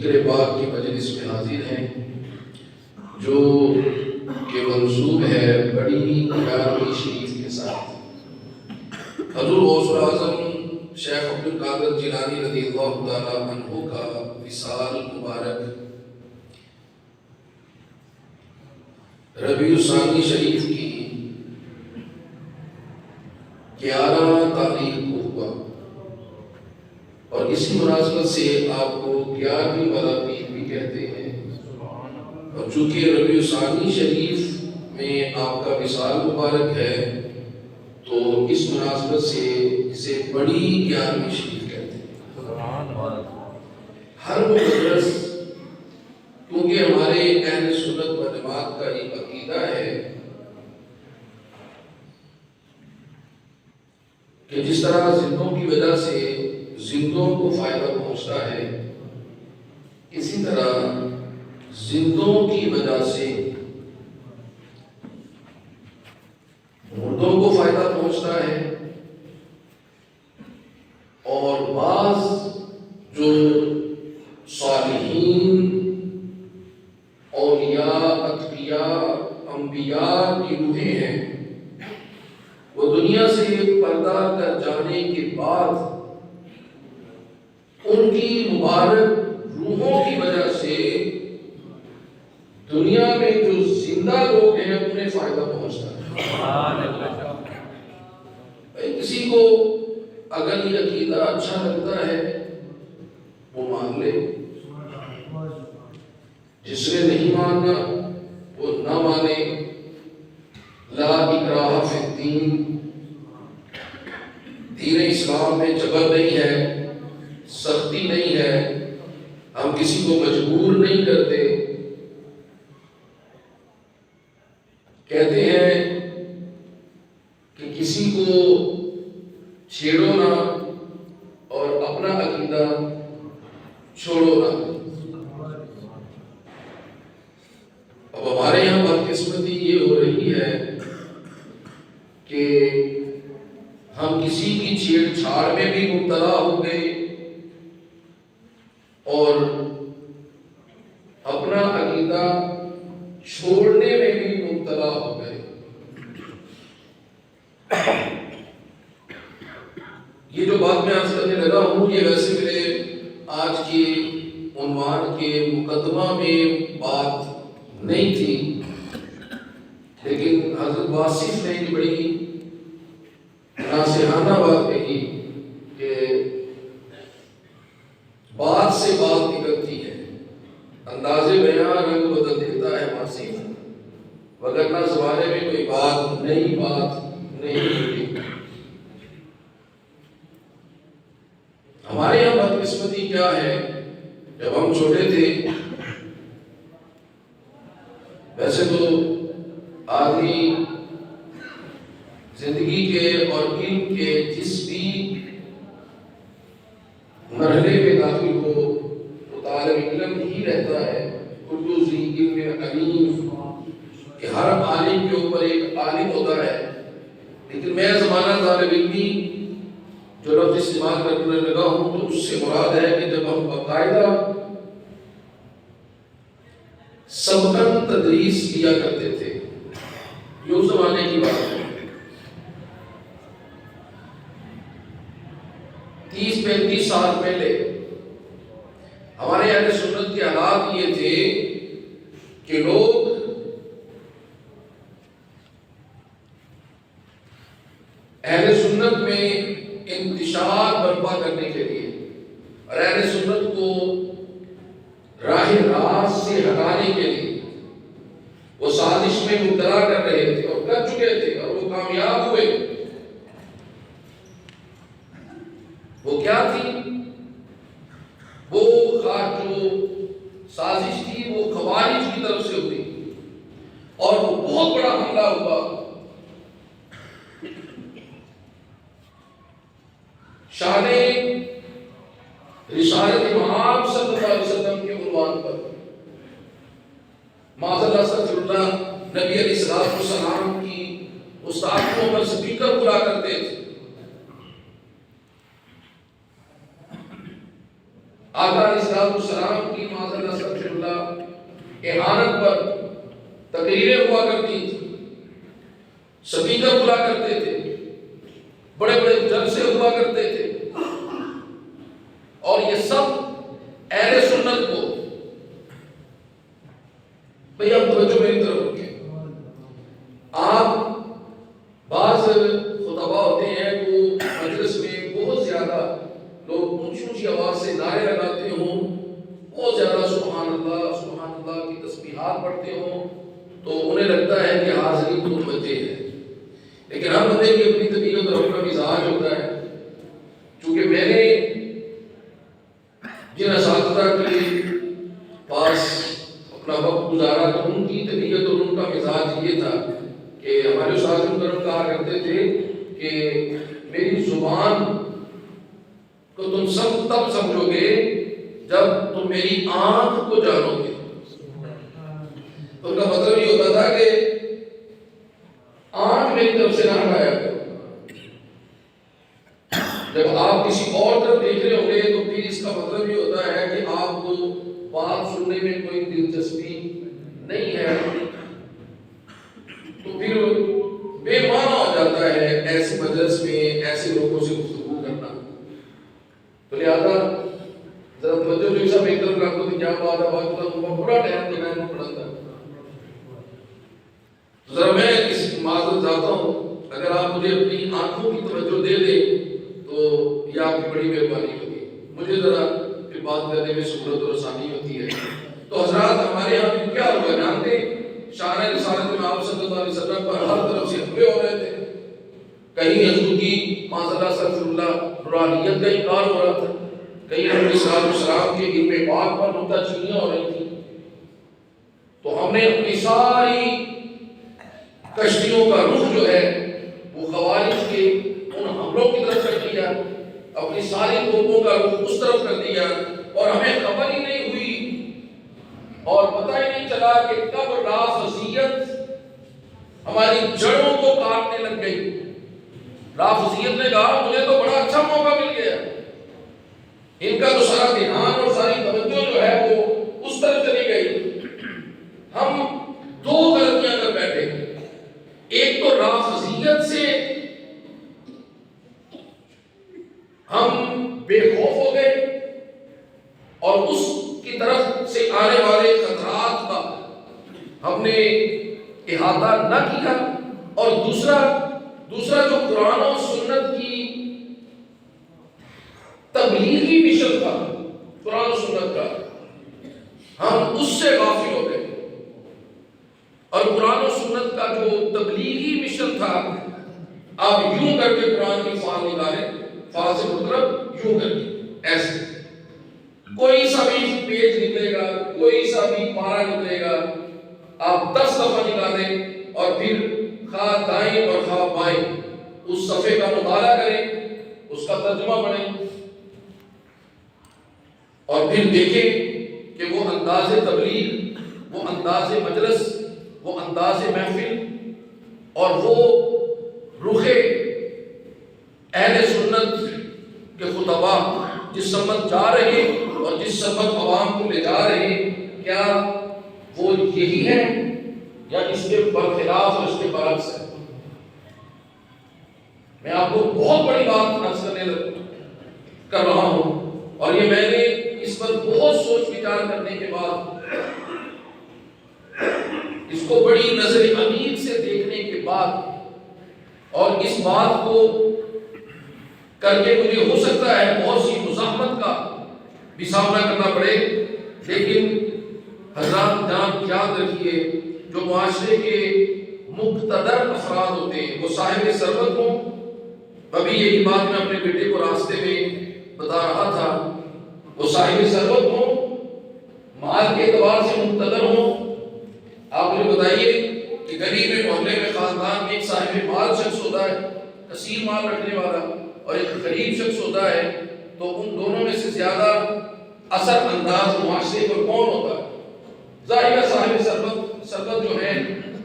ذکر پاک کی مجلس میں حاضر ہیں، جو کہ منسوب ہے بڑی 11ویں شریف کے ساتھ حضور غوث اعظم شیخ عبد القادر جیلانی رضی اللہ تعالیٰ عنہ کا وصال مبارک ربیع الثانی شریف کی 11 تاریخ کو ہوا، اور اسی مناسبت سے آپ کو 11ویں بلابید بھی کہتے ہیں۔ اور چونکہ ربیع الثانی شریف میں آپ کا وصال مبارک ہے تو اس مناسبت سے اسے بڑی 11ویں شریف کہتے ہیں۔ ہر مدرس کیونکہ ہمارے اہل سنت و جماعت کا ایک عقیدہ ہے کہ جس طرح زندوں کی وجہ سے زندوں کو فائدہ پہنچتا ہے، اسی طرح زندوں کی وجہ سے مردوں کو فائدہ پہنچتا ہے، اور بعض جو صالحین، اولیاء، اتقیاء، انبیاء کی روحیں ہیں، وہ دنیا سے پردہ کر جانے کے بعد ان کی مبارک روحوں کی وجہ سے دنیا میں جو زندہ لوگ ہیں انہیں فائدہ پہنچتا ہے۔ کسی کو اگر یہ عقیدہ اچھا لگتا ہے وہ مان لے، جس نے نہیں ماننا وہ نہ مانے۔ لا اکراہ فی الدین، دین اسلام میں جبر نہیں ہے، سختی نہیں ہے، ہم کسی کو مجبور نہیں کرتے۔ کہتے ہیں کہ کسی کو چھیڑو نہ اور اپنا عقیدہ چھوڑو نہ۔ اب ہمارے یہاں بدقسمتی یہ ہو رہی ہے کہ ہم کسی کی چھیڑ چھاڑ میں بھی مبتلا ہو گئے اور اپنا عقیدہ چھوڑنے میں بھی مبتلا ہو گئے۔ یہ جو بات میں عرض کرنے لگا ہوں یہ ویسے میرے آج کے عنوان کے مقدمہ میں بات نہیں تھی، لیکن حضرت واصف نے ایک بڑی ناصحانہ بات کہی کہ بات سے بات نکلتی ہے، انداز بیان رنگ بدل دیتا ہے واصف، وگرنہ زمانے میں کوئی بات نئی بات نہیں ہوتی۔ ہمارے یہاں بدقسمتی کیا ہے، جب ہم چھوٹے تھے ویسے تو آدمی زندگی کے اور علم کے جس بھی مرحلے میں داخل ہو وہ طالب علم ہی رہتا ہے۔ کل ذی علم علیم، کہ ہر عالم کے اوپر ایک عالم ہوتا ہے، لیکن میں زمانہ طالب علمی جو لفظ استعمال کرنے لگا ہوں تو اس سے مراد ہے کہ جب ہم باقاعدہ سبقاً تدریس کیا کرتے تھے، یہ اس زمانے کی بات ہے۔ 30-35 سال پہلے ہمارے اہل سنت کے حالات یہ تھے کہ لوگ اہل سنت میں انتشار برپا کرنے کے لیے اور اہل سنت کو راہ راست سے ہٹانے کے لیے وہ سازش میں مبتلا کر رہے تھے اور کر چکے تھے، اور وہ کامیاب ہوئے۔ وہ کیا تھی؟ وہ جو سازش تھی وہ خوارج کی طرف سے ہوئی، اور وہ بہت بڑا حملہ ہوا۔ شان رسالت امام صلی اللہ علیہ وسلم کے عنوان پر معاذ اللہ استغفر اللہ نبی علیہ السلام کی استادوں پر سپیکر بلا کرتے تھے۔ آقا علیہ السلام کی معاذ استغفر اللہ اہانت پر تقریریں ہوا کرتی تھی، سپیکر بلا کرتے تھے، بڑے بڑے جلسے ہوا کرتے تھے، اور یہ سب اہل سنت کو بھئی اب توجہ میری طرف رکھیں۔ آپ بعض خطبہ ہوتے ہیں وہ مجلس میں بہت زیادہ لوگ اونچی اونچی آواز سے نعرے لگاتے ہوں، بہت زیادہ سبحان اللہ کی تسبیحات پڑھتے ہوں، تو انہیں لگتا ہے کہ حاضرین خود بچے ہیں، لیکن ہر بندے کی اپنی طبیعت اور اپنا مزاج ہوتا ہے۔ چونکہ میں نے جن اساتذہ کے پاس اپنا وقت گزارا تو ان کی طبیعت اور ان کا مزاج یہ تھا کہ ہمارے استاد محترم کہا کرتے تھے کہ میری زبان کو تم سب تب سمجھو گے جب تم میری آنکھ کو جانو گے۔ ان کا مطلب یہ ہوتا تھا کہ آنکھ میری طرف سے نہ ہٹایا کرو، جب آپ کسی اور طرف دیکھ رہے ہوں گے تو پھر اس کا مطلب یہ ہوتا ہے کہ آپ کو بات سننے میں کوئی دلچسپی نہیں ہے، تو پھر بے معنی ہو جاتا ہے ایسی مجلس میں ایسے لوگوں سے گفتگو کرنا۔ تو لہٰذا ذرا توجہ جو سب ایک طرف کر دو کہ کیا بات ہے، بات کا پورا ٹائم دینا ہے پڑھتا ہے۔ ذرا میں اس معذرت چاہتا ہوں، اگر آپ مجھے اپنی آنکھوں کی توجہ دے دیں تو یہ آپ کی بڑی مہربانی ہوگی، مجھے ذرا پھر بات کرنے میں سہولت اور آسانی ہوتی ہے۔ تو حضرات ہمارے یہاں بھی کیا ہوا جانتے، شانہ رسالت میں آپ صلی اللہ علیہ وسلم پر ہر طرف سے حملے ہو رہے تھے، کہیں حضور کی معاذ اللہ استغفر اللہ نورانیت کا انکار ہو رہا تھا، کہیں نبی صلی اللہ علیہ وسلم کے علم پاک پر نکتہ چینیاں ہو رہی تھیں۔ تو ہم نے اپنی ساری کشتیوں کا رخ جو ہے وہ خوارج کے ان حملوں کی طرف کر دیا، اپنی ساری توپوں کا رخ اس طرف کر دیا، اور ہمیں خبر ہی نہیں ہوئی اور پتہ ہی نہیں چلا کہ کب رافضیت ہماری جڑوں کو کاٹنے لگ گئی۔ رافضیت نے کہا مجھے تو بڑا اچھا موقع مل گیا، ان کا تو سارا دھیان اور ساری توجہ جو ہے وہ اس طرف چلی گئی۔ ہم دو غلطیاں کر بیٹھے، ایک تو رافضیت سے ہم بے خوف ہو گئے اور اس کی طرف سے آنے والے خطرات کا ہم نے احاطہ نہ کیا، اور دوسرا جو قرآن و سنت کی تبلیغی مشن تھا، قرآن و سنت کا، ہم اس سے غافل ہو گئے، اور قرآن و سنت کا جو تبلیغی مشن تھا، آپ یوں کر کے قرآن کی فال نکالیں، فال سے مطلب یوں کر کے ایسے کوئی سا بھی پیج نکلے گا، کوئی سا بھی پارا نکلے گا، آپ 10 دفعہ نکالیں اور پھر خواہ دائیں اور خواہ بائیں اس صفحے کا مطالعہ کریں، اس کا ترجمہ پڑھیں، اور پھر دیکھیں کہ وہ انداز تبلیغ، وہ انداز مجلس، وہ انداز محفل اور وہ رخ اہل سنت کے خطبہ جس سمت جا رہے اور جس سمت عوام کو لے جا رہے، کیا وہ یہی ہے یا اس کے برخلاف اور اس کے برعکس ہے؟ میں آپ کو بہت بڑی بات عرض کر رہا ہوں، اور یہ میں نے اس پر بہت سوچ وچار کرنے کے بعد، اس کو بڑی نظر عمید سے دیکھنے کے بعد، اور اس بات کو کر کے مجھے ہو سکتا ہے بہت سی مزاحمت کا بھی سامنا کرنا پڑے، لیکن حضرات جان یاد رکھیے، جو معاشرے کے مقتدر افراد ہوتے ہیں وہ صاحب ثروت ہوں، ابھی یہی بات میں اپنے بیٹے کو راستے میں بتا رہا تھا، وہ صاحب ثروت ہوں، مال کے اعتبار سے مقتدر ہوں، آپ مجھے بتائیے کہ غریب محلے میں خاندان میں ایک صاحب مال شخص ہوتا ہے، کثیر مال رکھنے والا، اور ایک غریب شخص ہوتا ہے، تو ان دونوں میں سے زیادہ اثر انداز معاشرے پر کون ہوتا ہے؟ ظاہر صاحب ثروت جو ہیں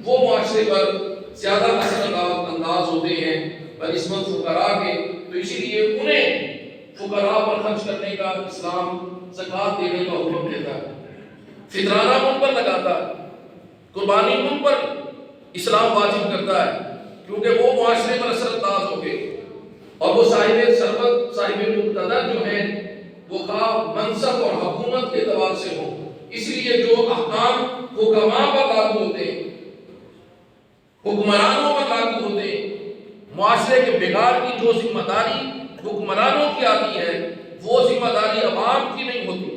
وہ معاشرے پر زیادہ اثر انداز ہوتے ہیں بنسبت فقراء کے، تو اسی لیے انہیں فقراء پر خرچ کرنے کا اسلام زکات دینے کا حکم دیتا ہے، فطرانہ ان پر لگاتا ہے، قربانی ان پر اسلام واجب کرتا ہے، کیونکہ وہ معاشرے پر اثر انداز ہو گئے اور وہ صاحب ثروت، صاحب مقتدر جو ہیں وہ خواہ منصب اور حکومت کے اعتبار سے ہوں، اس لیے جو احکام حکماء پر لاگو ہوتے ہیں، حکمرانوں پر لاگو ہوتے ہیں، معاشرے کے بگاڑ کی جو ذمہ داری حکمرانوں کی آتی ہے وہ ذمہ داری عوام کی نہیں ہوتی،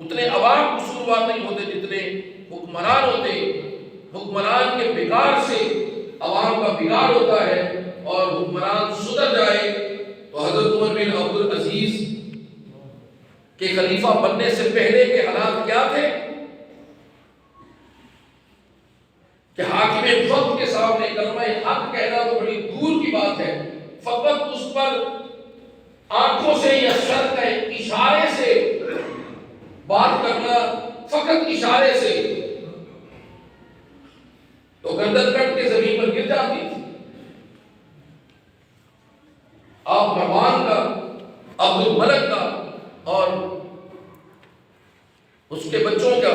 اتنے عوام قصوروار نہیں ہوتے جتنے حکمران ہوتے۔ حکمران کے بگاڑ سے عوام کا بگاڑ ہوتا ہے اور حکمران سدھر جائے تو حضرت عمر بن عبدالعزیز کے خلیفہ بننے سے پہلے کے حالات کیا تھے کہ حاکم وقت کے سامنے کلمہ حق کہنا تو بڑی دور کی بات ہے، فقط اس پر آنکھوں سے یا سر کے اشارے سے بات کرنا، فقط اشارے سے تو گردن کٹ کے زمین پر گر جاتی تھی۔ آپ مروان کا، عبد الملک کا اور اس کے بچوں کا،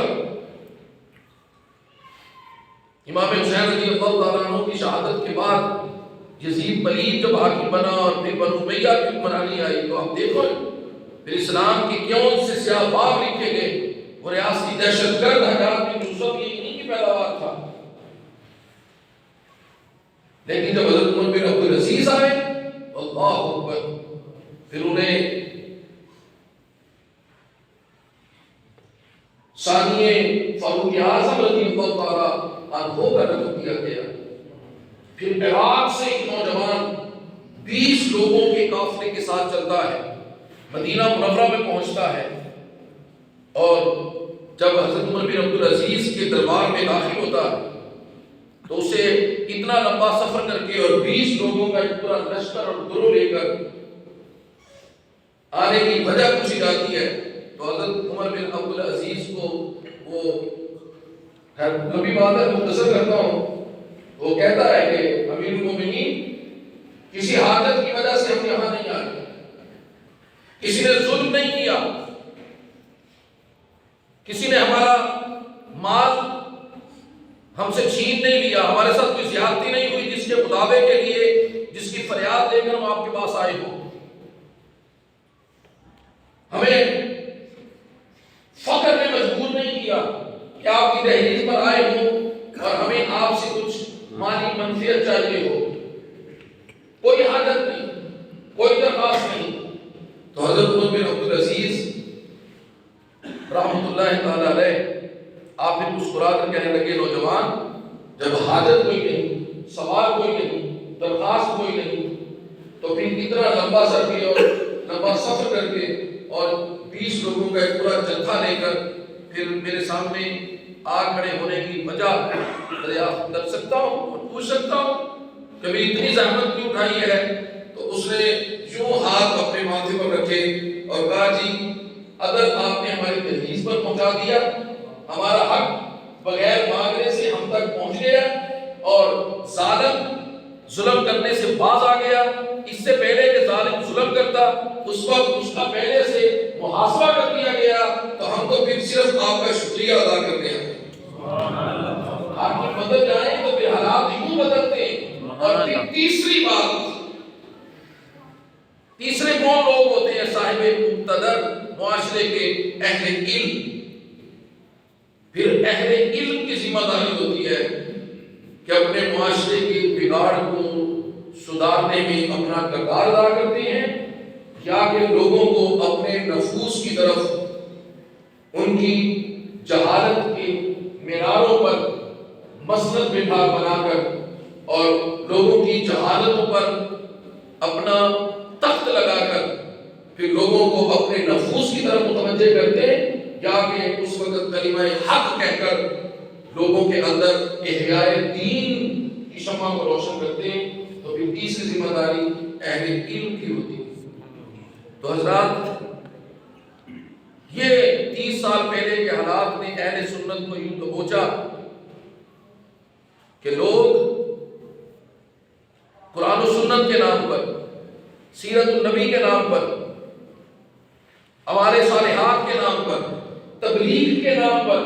امام حسین رضی اللہ تعالیٰ عنہ کی شہادت کے بعد یزید پلید جب حاکم بنا اور پھر بنو امیہ کی حکمرانی آئی تو آپ دیکھو پھر اسلام کی کیوں سے سیاہ باب لکھے گئے، وہ ریاستی دہشت گرد حجاج بن یوسف یہ انہی کی پیداوار تھا۔ لیکن جب حضرت عمر بن عبدالعزیز آئے اللہ اکبر، پھر انہیں ثانیے فاروق اعظم رضی اللہ تعالیٰ عنہ کا لقب دیا گیا۔ پھر عراق سے ایک نوجوان 20 لوگوں کے قافلے کے ساتھ چلتا ہے، مدینہ منورہ میں پہنچتا ہے اور جب حضرت عمر بن عبدالعزیز کے دربار میں داخل ہوتا ہے تو اسے اتنا لمبا سفر کر کے اور 20 لوگوں کا ایک پورا لشکر اور گروہ لے کر آنے کی وجہ پوچھی جاتی ہے تو حضرت عمر بن عبدالعزیز کو وہ نبی بات ہے مختصر کرتا ہوں، وہ کہتا ہے کہ امیر المومنین کسی حاجت کی وجہ سے ہم یہاں نہیں آئے، کسی نے ظلم نہیں کیا، کسی نے ہمارا مال ہم سے چھین نہیں لیا، ہمارے ساتھ کوئی زیادتی نہیں ہوئی جس کے مطابق کے لیے جس کی فریاد لے کر ہم آپ کے پاس آئے ہوں۔ ہمیں فقر نے مجبور نہیں کیا کہ آپ کی دہلیز پر آئے ہوں اور ہمیں آپ سے کچھ مالی منفعت چاہیے ہو، کوئی حاجت نہیں، کوئی درخواست نہیں۔ تو حضرت عمر بن عبدالعزیز رحمۃ اللہ تعالی علیہ آپ نے مسکرا کر کہنے لگے نوجوان جب حاجت کوئی نہیں، سوال کوئی نہیں، درخواست کوئی نہیں تو پھر اتنا لمبا سر کے اور لمبا سفر کر کے اور 20 لوگوں کا ایک پورا جتھا لے کر پھر میرے سامنے آ کھڑے ہونے کی وجہ دریافت کر سکتا ہوں اور پوچھ سکتا ہوں کبھی اتنی زحمت کیوں اٹھائی ہے؟ تو اس نے یوں ہاتھ اپنے ماتھے پر رکھے اور کہا جی اگر آپ نے ہماری دہلیز پر پہنچا دیا، ہمارا حق بغیر مانگنے سے ہم تک پہنچ گیا اور ظالم ظلم کرنے سے باز آ گیا، اس سے پہلے کہ ظالم ظلم کرتا اس وقت اس کا پہلے سے محاسبہ کر دیا گیا، تو ہم تو پھر صرف آپ کا شکریہ ادا کرتے ہیں۔ آپ کی مدد جائیں تو پھر حالات یوں بدلتے ہیں۔ اور پھر تیسری بات، تیسرے کون لوگ ہوتے ہیں؟ صاحب مقتدر، معاشرے کے اہل علم۔ پھر اہل علم کی ذمہ داری ہوتی ہے کہ اپنے معاشرے کے بگاڑ کو سدھارنے میں اپنا کردار ادا کرتے ہیں یا کہ لوگوں کو اپنے نفوس کی طرف ان کی جہالت کے معیاروں پر مسند بنا کر اور لوگوں کی جہالتوں پر اپنا تخت لگا کر پھر لوگوں کو اپنے نفوس کی طرف متوجہ کرتے ہیں یا کہ اس وقت کلمہ حق کہہ کر لوگوں کے اندر احیاء دین کی شمع کو روشن کرتے ہیں۔ تو پھر تیسری ذمہ داری اہل علم کی ہوتی ہے۔ تو حضرات یہ 30 سال پہلے کے حالات نے اہل سنت کو یوں دبوچا کہ لوگ قرآن و سنت کے نام پر، سیرت النبی کے نام پر ہمارے صالحات کے نام پر، تبلیغ کے نام پر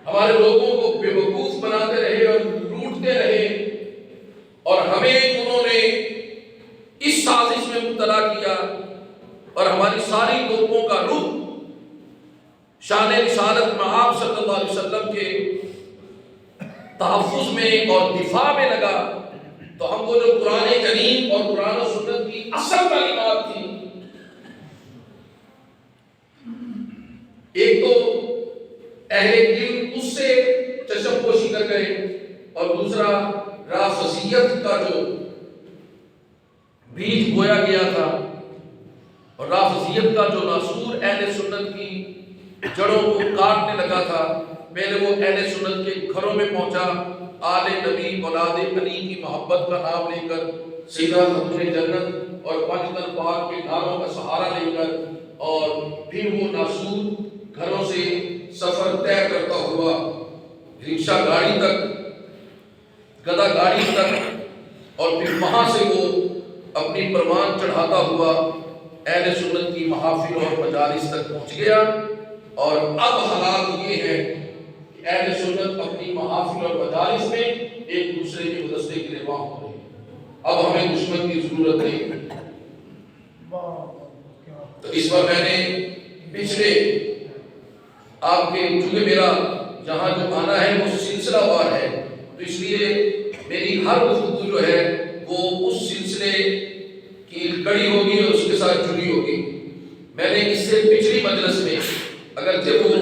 ہمارے لوگوں کو بے وقوف بناتے رہے اور لوٹتے رہے، اور ہمیں انہوں نے اس سازش میں مبتلا کیا، اور ہماری ساری توپوں کا رخ شان رسالت مآب صلی اللہ علیہ وسلم کے تحفظ میں اور دفاع میں لگا۔ تو ہم کو جو قرآن کریم اور قرآن و سنت کی اصل تعلیمات تھی، ایک تو اہل علم اس سے چشم پوشی کر گئے، اور دوسرا رافضیت کا جو بیج بویا گیا تھا، اور رافضیت کا جو ناسور اہل سنت کی جڑوں کو کاٹنے لگا تھا، پہلے وہ اہل سنت کے گھروں میں پہنچا، آل نبی اولاد علی کی محبت کا نام لے کر، سیدہ خاتون جنت اور پانچ تن پاک کے نعروں کا سہارا لے کر، اور پھر وہ ناسور گھروں سے سفر طے کرتا ہوا رکشہ گاڑی تک، گدا گاڑی تک، اور پھر وہاں سے وہ اپنی پروان چڑھاتا ہوا اہل سنت کی محافل اور مجالس تک پہنچ گیا۔ اور اب حالات یہ ہے کہ اہل سنت اپنی محافل اور مجالس میں ایک دوسرے کے گلدستے کی رواں ہو رہے ہیں۔ اب ہمیں دشمن کی ضرورت نہیں۔ تو اس پر میں نے پچھلے آپ کے، چونکہ میرا جہاں جو آنا ہے وہ سلسلہ وار ہے، تو اس لیے میری ہر گفتگو جو ہے وہ اس سلسلے کی کڑی ہوگی اور اس کے ساتھ جڑی ہوگی۔ میں نے اس سے پچھلی مجلس میں، اگرچہ وہ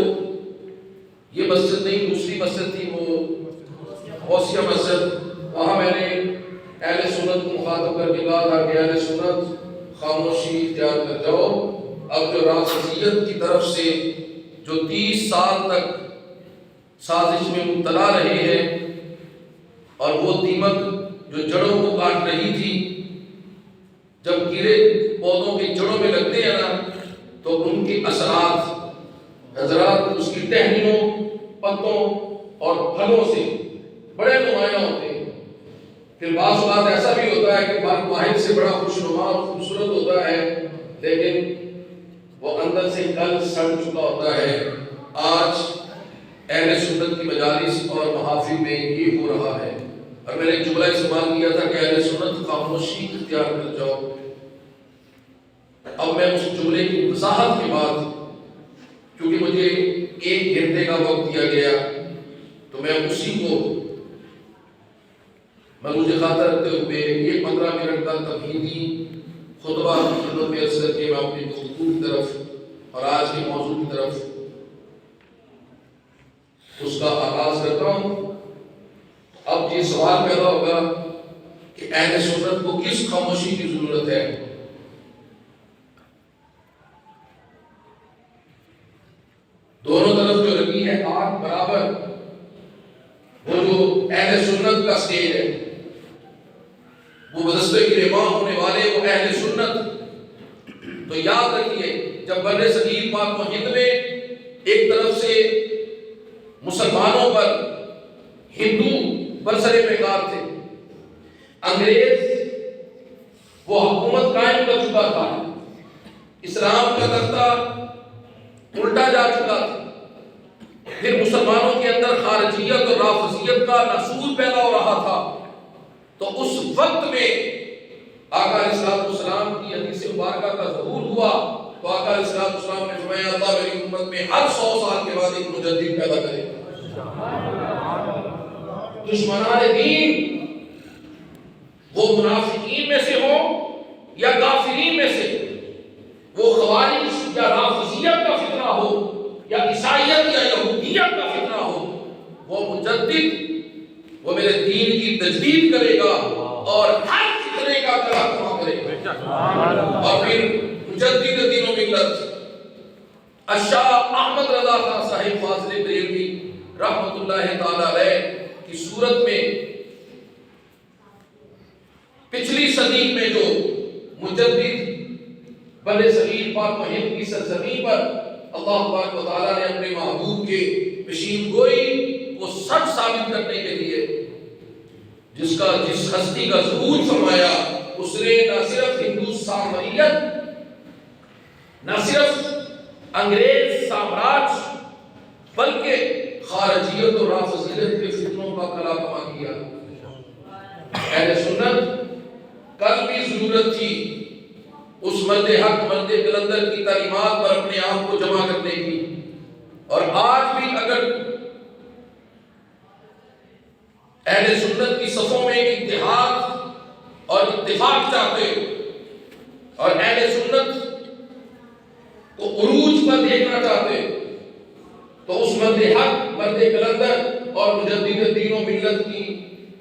یہ مسجد نہیں دوسری مسجد تھی، وہ غوثیہ مسجد، وہاں میں نے اہل سنت کو مخاطب کر کے کہا تھا کہ اہل سنت خاموشی اختیار کر جاؤ۔ اب جو رافضیت کی طرف سے جو 30 سال تک سازش میں مبتلا رہے ہیں، اور وہ دیمک جو جڑوں کو کاٹ رہی تھی، جب کیڑے پودوں کے جڑوں میں لگتے ہیں نا، تو ان کے اثرات حضرات اس کی ٹہنیوں، پتوں اور پھلوں سے بڑے نمایاں ہوتے ہیں۔ پھر بعض اوقات ایسا بھی ہوتا ہے کہ باہر سے بڑا خوشنما اور خوبصورت ہوتا ہے، لیکن وہ اندر سے کل سڑ چکا ہوتا ہے۔ آج اہل سنت کی مجالس اور محافل میں یہ ہو رہا ہے، اور میں نے ایک جملہ استعمال کیا تھا کہ اہل سنت خاموشی اختیار کر جاؤ۔ اب میں اس جملے کی وضاحت کے بعد، کیونکہ مجھے 1 گھنٹے کا وقت دیا گیا، تو میں اسی کو مروج خاطر رکھتے ہوئے یہ 15 منٹ کا تمہیدی خطبہ خدمت میں عرض کر کے میں اپنی گفتگو کی طرف اور آج کے موضوع کی طرف اس کا آغاز کرتا ہوں۔ اب یہ سوال پیدا ہوگا کہ اہل سنت کو کس خاموشی کی ضرورت ہے؟ دونوں طرف جو لگی ہے آگ برابر، وہ جو اہل سنت کا سٹیج ہے، وہ بدستے کی رواں ہونے والے وہ اہل سنت۔ تو یاد رکھیے، جب بر صغیر پاک و ہند میں ایک طرف سے مسلمانوں پر ہندو برسر پیکار تھے، انگریز وہ حکومت قائم کر چکا تھا، اسلام کا تختہ الٹا جا چکا تھا، پھر مسلمانوں کے اندر خارجیت اور رافضیت کا نسور پیدا ہو رہا تھا، تو اس وقت میں آقا علیہ السلام کی حدیث مبارکہ کا ظہور ہوا، تو آقا علیہ السلام نے فرمایا اللہ میری امت میں ہر 100 سال کے بعد ایک مجدد پیدا کرے گا۔ دشمنان دین وہ منافقین میں سے ہوں یا کافرین میں سے، وہ خوارج یا رافضیت کا فتنہ ہو یا عیسائیت یا یہودیت کا فتنہ ہو، وہ مجدد وہ میرے دین کی تجدید کرے گا اور ہر فتنے کا کلا کما کرے گا۔ اور پھر مجدد دین و ملت الشاہ احمد رضا خان صاحب فاضل بریلوی رحمت اللہ تعالی علیہ کی صورت میں پچھلی صدی میں جو مجدد بر صغیر پاک و ہند کی سرزمین پر اللہ تبارک و تعالیٰ نے اپنے محبوب کے پیشین گوئی کو سچ ثابت کرنے کے لیے جس ہستی کا ظہور فرمایا، اس نے نہ صرف ہندو سامریت نہ صرف انگریز سامراج بلکہ خارجیت اور رافضیت کے فتنوں کا کلا کما کیا۔ اہل سنت کل بھی ضرورت تھی اس مرد حق مرد کلندر کی تعلیمات پر اپنے آپ کو جمع کرنے کی، اور آج بھی اگر اہل سنت کی صفوں میں اتحاد اور اتفاق چاہتے اور اہل سنت کو عروج پر دیکھنا چاہتے تو اس مرد حق مرد کلندر اور مجدد دین و ملت کی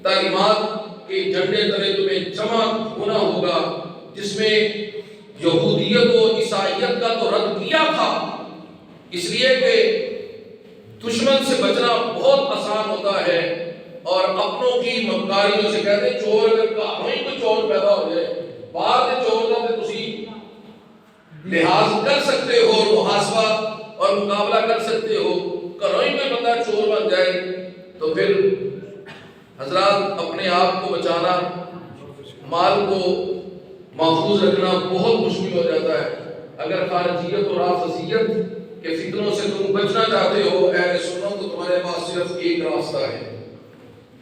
تعلیمات کے جھنڈے تلے تمہیں جمع ہونا ہوگا، جس میں یہودیت و عیسائیت کا تو رد کیا تھا، اس لیے کہ دشمن سے بچنا بہت آسان ہوتا ہے، اور اپنوں کی مکاریوں سے کہتے ہیں چور اگر کہیں تو چور پیدا ہو جائے، باہر کے چور کا تسی لحاظ کر سکتے ہو، محاسبہ اور مقابلہ کر سکتے ہو، گھروں میں بندہ چور بن جائے تو پھر حضرات اپنے آپ کو بچانا، مال کو محفوظ رکھنا بہت مشکل ہو جاتا ہے۔ اگر خارجیت اور رافضیت کے فتنوں سے تم بچنا چاہتے ہو اہل سنت، تو تمہارے پاس صرف ایک راستہ ہے،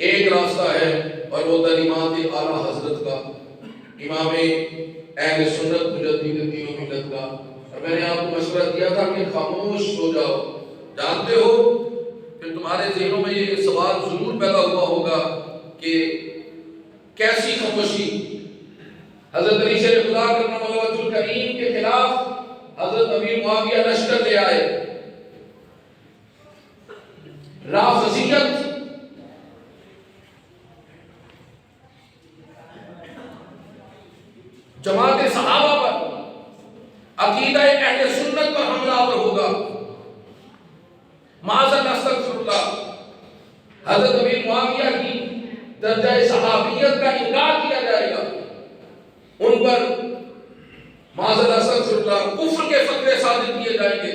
ایک راستہ ہے، اور وہ تعلیمات اعلیٰ حضرت کا، امام اہل سنت مجدد دین و ملت کا۔ اور میں نے آپ کو مشورہ دیا تھا کہ خاموش ہو جاؤ۔ جانتے ہو پھر تمہارے ذہنوں میں یہ سوال ضرور پیدا ہوا ہوگا کہ کیسی خاموشی؟ حضرت علی شیر خدا کرم اللہ وجہ الکریم کے خلاف حضرت امیر معاویہ لشکر لے آئے، رافضیت جماعت صحابہ پر، عقیدہ اہل سنت پر حملہ آور ہوگا، معاذ اللہ استغفر اللہ، حضرت امیر معاویہ کی درجہ صحابیت کا انکار کیا جائے گا، ان پر معاذ اللہ استغفر اللہ کفر کے فتوے صادر کیے جائیں گے۔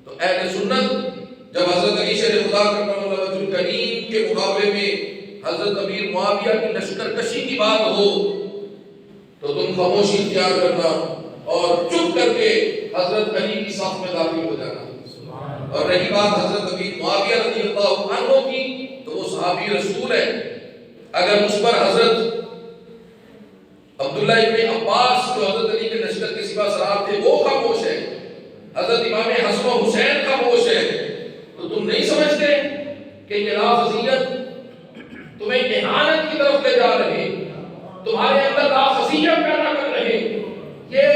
تو اہل سنت جب حضرت علی شیر خدا کرم اللہ وجہ الکریم کے مقابلے میں حضرت امیر معاویہ کی لشکر کشی کی بات ہو تو تم خاموشی اختیار کرنا اور چپ کر کے حضرت علی کی صف میں داخل ہو جانا۔ اور رہی بات حضرت امیر معاویہ رضی اللہ عنہ کی، تو وہ صحابی رسول ہے، اگر اس پر حضرت عبداللہ ابن عباس جو حضرت علی کے لشکر کے سپہ سالار تھے وہ خاموش ہے، حضرت امام حسن و حسین خاموش ہے، تو تم نہیں سمجھتے کہ یہ رافضیت تمہیں اہانت کی طرف لے جا رہے، تمہارے اندر رافضیت پیدا کر رہے؟ یہ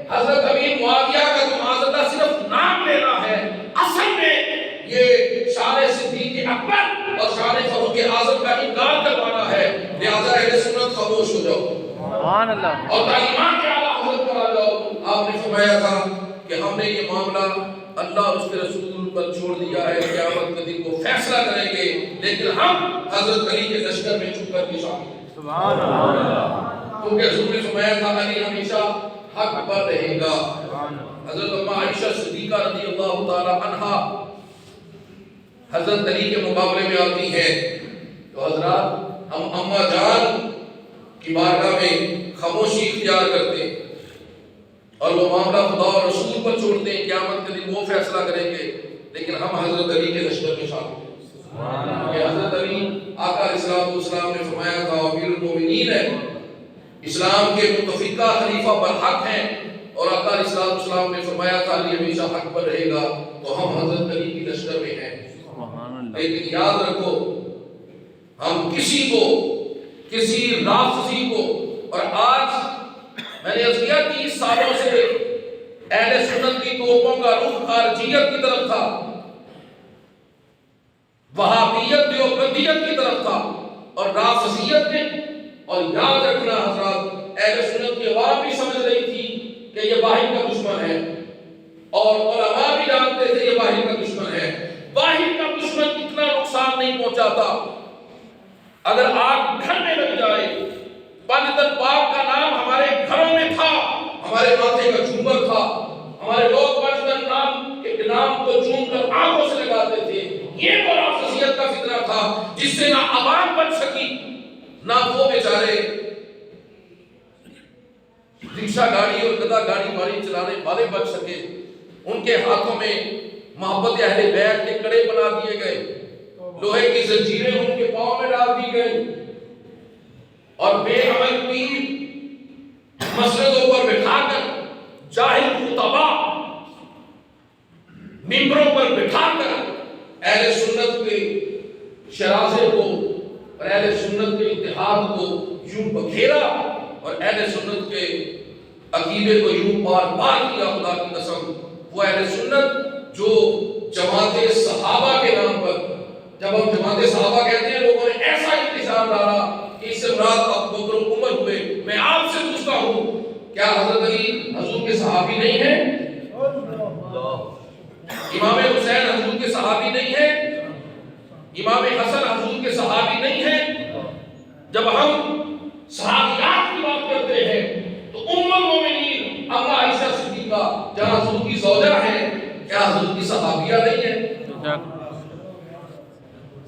حضرت امیر معاویہ کا تو معاذ اللہ صرف نام لینا ہے، اصل میں یہ شان صدیق اکبر اور شان فاروق اعظم کا انکار کروانا ہے۔ لہذا اہل سنت خاموش ہو جاؤ سبحان اللہ، اور تعلیمات کے اعلیٰ حضرت پر آ جاؤ۔ آپ نے فرمایا تھا کہ ہم نے یہ معاملہ اللہ اور اس کے رسول پر چھوڑ دیا ہے، قیامت کے دن وہ فیصلہ کریں گے، لیکن ہم حضرت علی کے لشکر میں چھپ کر کے شامل ہیں سبحان اللہ، کیونکہ حضور نے فرمایا تھا علی ہمیشہ حق پر رہے گا۔ حضرت اماں عائشہ صدیقہ رضی اللہ تعالی عنہا حضرت علی کے مقابلے میں آتی ہیں، تو حضرات ہم اماں جان کی بارگاہ میں خاموشی اختیار کرتے ہیں اور وہ معاملہ خدا اور رسول پر چھوڑتے ہیں، قیامت کے دن وہ فیصلہ کریں گے، لیکن ہم حضرت علی کے لشکر میں شامل ہیں۔ کہ حضرت علی آقا علیہ السلام نے فرمایا تھا امیر المومنین ہے، اسلام کے متفقہ خلیفہ برحق ہیں، اور آقا علیہ السلام نے فرمایا تھا علی ہمیشہ حق پر رہے گا، تو ہم حضرت علی کی لشکر میں ہیں۔ لیکن یاد رکھو ہم کسی کو، کسی رافضی کو، اور آج میں نے عرض کیا 30 سالوں سے اہل سنت کی توپوں کا رخ خارجیت کی طرف تھا، وہابیت دیوبندیت کی طرف تھا اور رافضیت نے، اور یاد رکھنا حضرات اہل سنت کی عوام بھی سمجھ رہی تھی کہ یہ واحد کا دشمن ہے، اور علماء بھی جانتے تھے یہ واحد کا دشمن ہے۔ واحد کا دشمن اتنا نقصان نہیں پہنچاتا، اگر آگ گھر میں لگ جائے، پنجتن پاک کا نام ہمارے گھروں میں تھا، ہمارے ماتھے کا جھومر تھا، ہمارے لوگ پنجتن نام کے نام کو چوم کر آنکھوں سے لگاتے تھے، یہ وہ رافضیت کا فتنہ تھا جس سے نہ عوام بچ سکی، نہ وہ بیچارے رکشہ گاڑی اور گدا گاڑی والی چلانے والے بچ سکے، ان کے ہاتھوں میں محبت اہل بیت کے کڑے بنا دیے گئے، لوہے کی زنجیریں ان کے پاؤں میں ڈال دی گئی، اور بے عمل پیر مسجدوں پر بٹھا کر جاہل خطباء ممبروں پر بٹھا کر اہل سنت کے شرازے کو اور اہل سنت کے اتحاد کو یوں بکھیرا اور اہل سنت کے عقیدے کو یوں بار بار کیا، خدا کی قسم وہ اہل سنت جو جماعت صحابہ کے نام پر، جب ہم جماعت صحابہ کہتے ہیں لوگوں نے ایسا انتظام ڈالا کہ اس سے مراد ابو بکر و عمر ہوئے، میں آپ سے پوچھتا ہوں کیا حضرت علی حضور کے صحابی نہیں ہیں؟ امام حسین حضور کے صحابی نہیں ہیں؟ امام حسن حضور کے صحابی نہیں ہیں؟ جب ہم صحابیات کی بات کرتے ہیں تو ام المومنین اما عائشہ صدیقہ جہاں حضور کی زوجہ ہیں، کیا حضور کی صحابیہ نہیں ہیں؟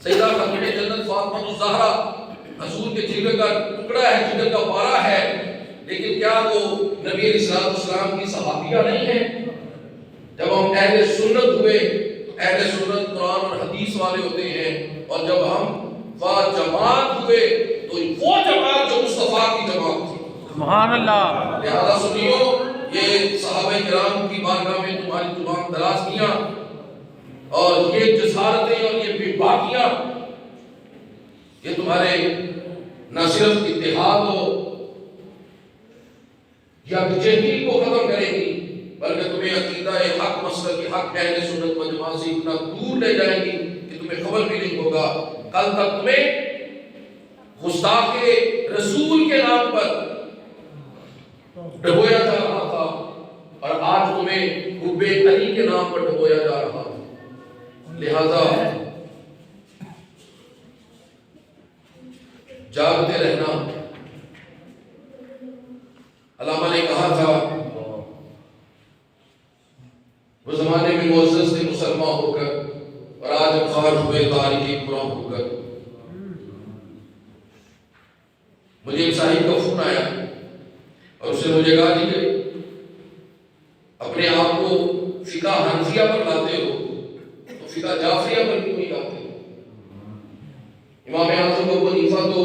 سیدہ خاتون جنت فاطمہ الزہرا حضور کے جگر کا ٹکڑا ہے، جگر کا پارا ہے، لیکن کیا وہ نبی علیہ السلام کی صحابیہ نہیں ہیں؟ جب ہم اہل سنت ہوئے تو اہل سنت قرآن اور حدیث والے ہوتے ہیں، اور جب ہم جماعت ہوئے تو وہ جماعت جو مصطفیٰ کی جماعت تھی۔ سبحان اللہ۔ لہذا سنیو، یہ صحابہ کرام کی بارگاہ میں تمہاری زبان دراز کیا، اور یہ جسارتیں اور یہ بے باکیاں یہ تمہارے نہ صرف اتحاد ہو یا یکجہتی کو ختم کرے گی، بلکہ تمہیں عقیدہ حق مسلک حق اہل سنت و جماعت سے اتنا دور لے جائے گی کہ تمہیں خبر بھی نہیں ہوگا۔ کل تک تمہیں گستاخ رسول کے نام پر ڈبویا جا رہا تھا، اور آج تمہیں حب علی کے نام پر ڈبویا جا رہا ہے۔ لہذا جاگتے رہنا۔ علامہ نے کہا تھا وہ زمانے میں معزز تھے مسلمان ہو کر، اور آج خوار ہوئے تاریخی قرآن ہو کر۔ مجھے ایک صاحب کا فون آیا اور اسے مجھے کہا کہ اپنے آپ کو فقہ حنفیہ پر لاتے ہو تو فقہ جعفریہ پر کیوں نہیں لاتے؟ امام اعظم ابو حنیفہ تو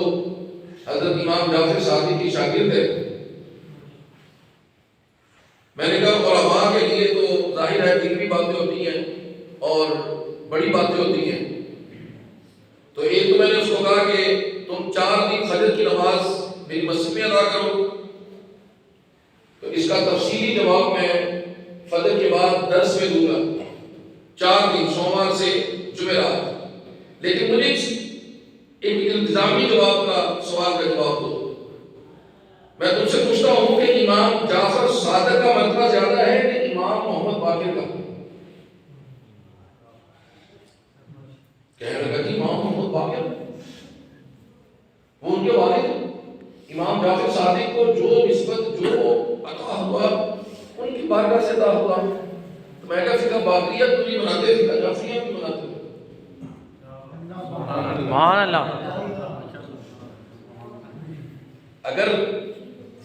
حضرت امام جعفر صادق کی شاگرد ہے۔ میں نے کہا علماء کے لیے تو ظاہر ہے علمی باتیں ہوتی ہیں اور بڑی باتیں ہوتی ہیں، تو ایک تو میں نے اس کو کہا کہ تم 4 دن فجر کی نماز میری مسجد میں ادا کرو، تو اس کا تفصیلی جواب میں فجر کے بعد درس میں دوں گا، 4 دن سوموار سے جمعرات۔ لیکن مجھے ایک التزامی جواب کا سوال کا جواب دو۔ میں تم سے پوچھتا ہوں کہ امام جعفر صادق کا مرتبہ زیادہ ہے کہ امام محمد باقر کا؟ کہنے لگا کہ امام محمد باقر وہ ان کے والد امام جعفر صادق کو جو نسبت جو عطا ہوا ان کی بارگاہ سے عطا ہوا۔ تو میں کہا فقہ باقریہ تو نہیں بناتے، فقہ جعفریہ بھی بناتے۔ سبحان اللہ۔ اگر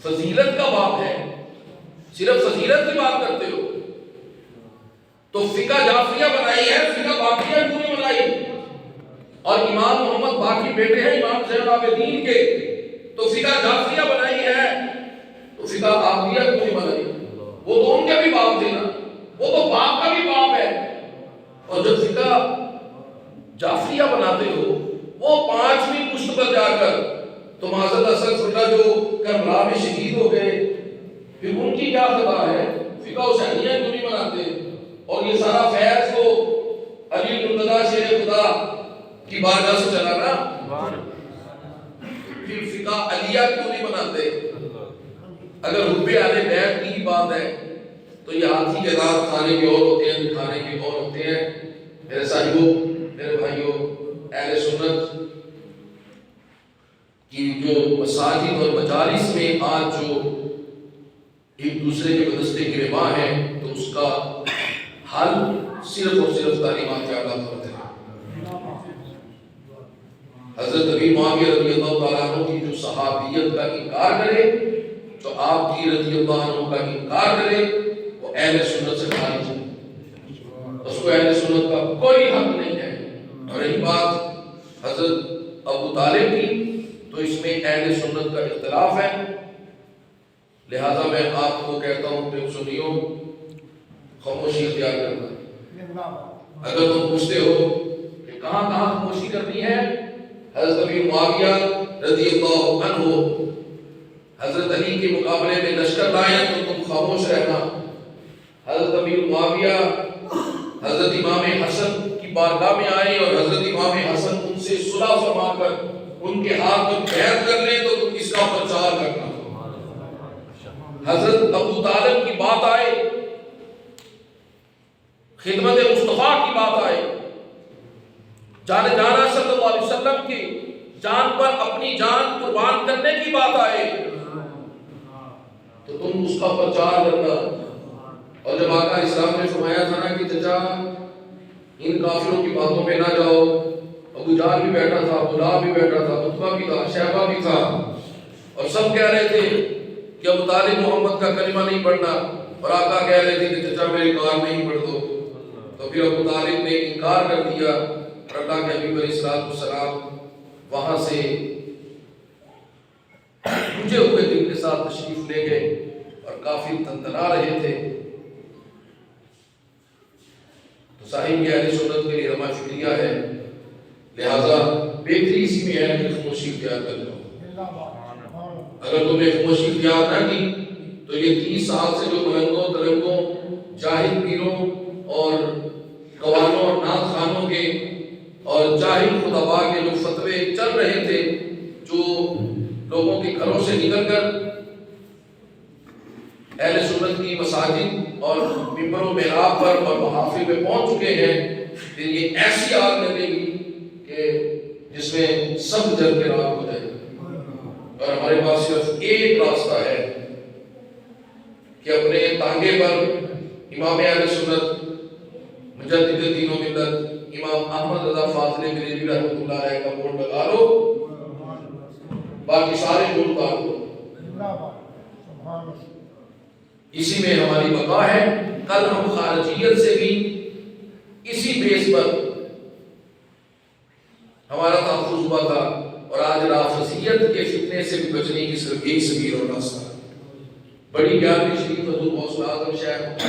فضیلت کا باب ہے، صرف فضیلت کی بات کرتے ہو تو فقہ جعفریہ بنائی ہے، فقہ باقریہ کیوں نہیں بنائی؟ اور امام محمد باقی بیٹے ہیں امام زین العابدین کے، تو فقہ جعفریہ بنائی ہے تو فقہ باقریہ کیوں نہیں بنائی؟ وہ تو ان کے بھی باپ تھے نا، وہ تو باپ کا بھی باپ ہے۔ اور جب فقہ جعفریہ بناتے ہو وہ 5ویں پشت پر جا کر تو معذرت اصل فرقہ جو کربلا میں شہید ہو گئے، پھر ان کی کیا خطا ہے؟ فقہ حسینیہ کیوں نہیں بناتے؟ اور یہ سارا فیض کو علی مرتضیٰ شیر خدا کی بارگاہ سے چلانا، پھر فقہ علیہ کیوں نہیں بناتے؟ اگر حب اہل بیت کی بات ہے تو یہ ہاتھی کے دانت کھانے کے اور ہوتے ہیں، دکھانے کے اور ہوتے ہیں۔ میرے صاحبوں، میرے بھائیوں، اہل سنت کی جو مساجد اور مجالس میں آج جو ایک دوسرے کے بدستے گرباں ہیں، تو اس کا حل صرف اور صرف تعلیمات اعلیٰ پر ہے۔ حضرت ابی معاویہ رضی اللہ تعالیٰ عنہ کی جو صحابیت کا انکار کرے جو آپ کی رضی اللہ عنہ کا انکار کرے وہ اہل سنت سے خارج ہے، اس کو اہل سنت کا کوئی حق نہیں ہے۔ اور رہی بات حضرت ابو طالب کی، تو اس میں اہل سنت کا اختلاف ہے، لہذا میں آپ کو کہتا ہوں کہ سنیوں خاموشی اختیار کرنا۔ اگر تم پوچھتے ہو کہ کہاں کہاں خاموشی کرنی ہے، حضرت ابی معاویہ رضی اللہ عنہ حضرت علی کے مقابلے میں لشکر لائے تو تم خاموش رہنا۔ حضرت ابی معاویہ حضرت امام حسن کی بارگاہ میں آئے اور حضرت امام حسن ان سے صلح فرما کر ان کے ہاتھ میں بیعت کر لیں تو تم اس کا پرچار کرنا۔ حضرت ابو طالب کی بات آئے، خدمت مصطفیٰ کی بات آئے، جانے جانا صلی اللہ علیہ وسلم کی جان پر اپنی جان قربان کرنے کی بات آئے تو تم اس کا پرچار کرنا۔ اور جب آقا اسلام نے فرمایا تھا نا کہ چچا ان کافروں کی باتوں پہ نہ جاؤ، ابو جہل بھی بیٹھا تھا، ابو لہب بھی بیٹھا تھا، عتبہ بھی تھا، شیبہ بھی تھا، اور سب کہہ رہے تھے کہ ابو طالب محمد کا کلمہ نہیں پڑھنا، اور آقا کہہ رہے تھے کہ چچا میری کار میں ہی پڑھ دو، تو پھر ابو طالب نے انکار کر دیا، اور اللہ کے حبیب علیہ السلام وہاں سے بجھے ہوئے دل کے ساتھ تشریف لے گئے اور کافی تنتنا رہے تھے۔ تو صاحب یہ اہل سنت کے لیے ہمارا شکریہ ہے، لہذا بہتری اسی میں ہے کہ خاموشی اختیار کر لو۔ اگر تم نے خاموشی اختیار نہ کی تو یہ 30 سال سے جو ملنگوں ترنگوں جاہل پیروں اور قوانوں اور نعت خانوں کے اور جاہل خطباء کے جو فتوے چل رہے تھے، جو لوگوں کے گھروں سے نکل کر اہل سنت کی مساجد اور ممبروں محراب پر اور محافل میں پہنچ چکے ہیں، پھر یہ ایسی آگ لگے گی کہ جس میں سب جل کے راکھ ہو جائے گا۔ اور ہمارے پاس صرف ایک راستہ ہے کہ اپنے تانگے پر امام اہل سنت مجدد دین و ملت امام احمد رضا فاضل بریلوی رحمۃ اللہ علیہ کا بورڈ لگا لو، باقی سارے بورڈ اتار دو۔ اسی میں ہماری بقا ہے۔ کل ہم خارجیت سے بھی اسی بیس پر ہمارا تحفظ ہوا تھا، اور آج رافضیت کے فتنے سے بھی بچنے کی صرف ایک سبیل اور راستہ۔ بڑی 11ویں شریف حضور غوث اعظم شیخ